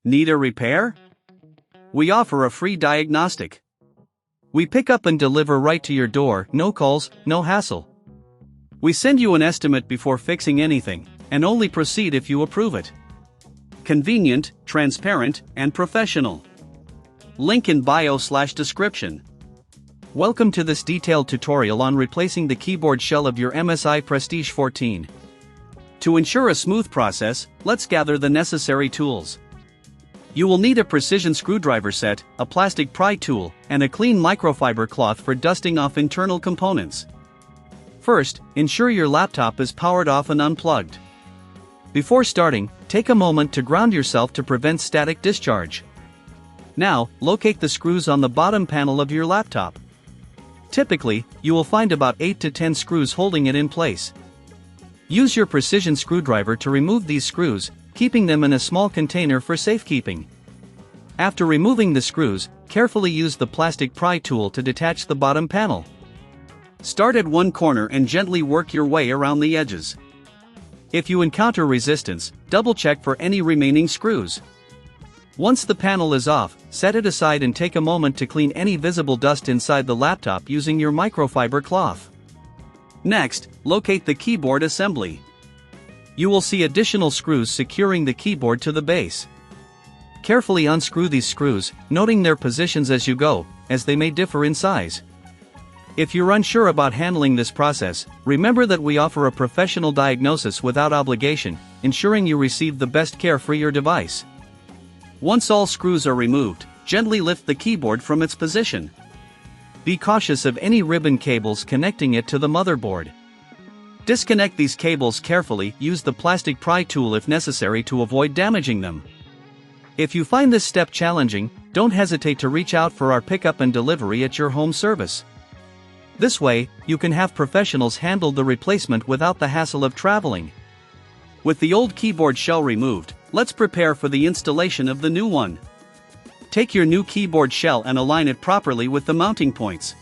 Need a repair? We offer a free diagnostic. We pick up and deliver right to your door, no calls, no hassle. We send you an estimate before fixing anything, and only proceed if you approve it. Convenient, transparent, and professional. Link in bio/description. Welcome to this detailed tutorial on replacing the keyboard shell of your MSI Prestige 14. To ensure a smooth process, let's gather the necessary tools. You will need a precision screwdriver set, a plastic pry tool, and a clean microfiber cloth for dusting off internal components. First, ensure your laptop is powered off and unplugged. Before starting, take a moment to ground yourself to prevent static discharge. Now, locate the screws on the bottom panel of your laptop. Typically, you will find about 8 to 10 screws holding it in place. Use your precision screwdriver to remove these screws, keeping them in a small container for safekeeping. After removing the screws, carefully use the plastic pry tool to detach the bottom panel. Start at one corner and gently work your way around the edges. If you encounter resistance, double-check for any remaining screws. Once the panel is off, set it aside and take a moment to clean any visible dust inside the laptop using your microfiber cloth. Next, locate the keyboard assembly. You will see additional screws securing the keyboard to the base. Carefully unscrew these screws, noting their positions as you go, as they may differ in size. If you're unsure about handling this process, remember that we offer a professional diagnosis without obligation, ensuring you receive the best care for your device. Once all screws are removed, gently lift the keyboard from its position. Be cautious of any ribbon cables connecting it to the motherboard. Disconnect these cables carefully, use the plastic pry tool if necessary to avoid damaging them. If you find this step challenging, don't hesitate to reach out for our pickup and delivery at your home service. This way, you can have professionals handle the replacement without the hassle of traveling. With the old keyboard shell removed, let's prepare for the installation of the new one. Take your new keyboard shell and align it properly with the mounting points.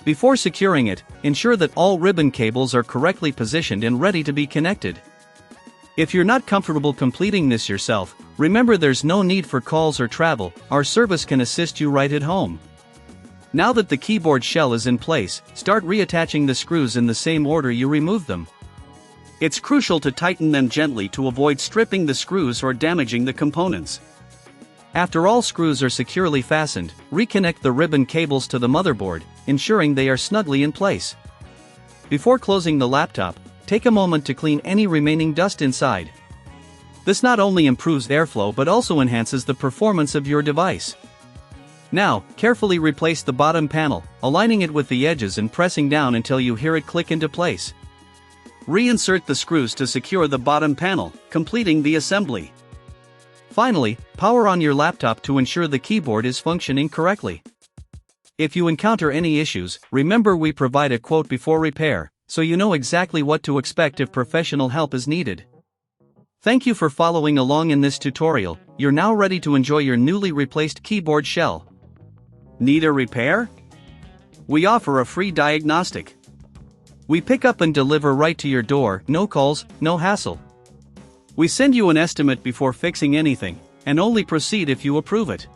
Before securing it, ensure that all ribbon cables are correctly positioned and ready to be connected. If you're not comfortable completing this yourself, remember there's no need for calls or travel, our service can assist you right at home. Now that the keyboard shell is in place, start reattaching the screws in the same order you removed them. It's crucial to tighten them gently to avoid stripping the screws or damaging the components. After all screws are securely fastened, reconnect the ribbon cables to the motherboard, ensuring they are snugly in place. Before closing the laptop, take a moment to clean any remaining dust inside. This not only improves airflow but also enhances the performance of your device. Now, carefully replace the bottom panel, aligning it with the edges and pressing down until you hear it click into place. Reinsert the screws to secure the bottom panel, completing the assembly. Finally, power on your laptop to ensure the keyboard is functioning correctly. If you encounter any issues, remember we provide a quote before repair, so you know exactly what to expect if professional help is needed. Thank you for following along in this tutorial. You're now ready to enjoy your newly replaced keyboard shell. Need a repair? We offer a free diagnostic. We pick up and deliver right to your door, no calls, no hassle. We send you an estimate before fixing anything, and only proceed if you approve it.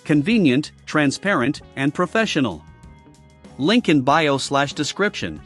Convenient, transparent, and professional. Link in bio/description.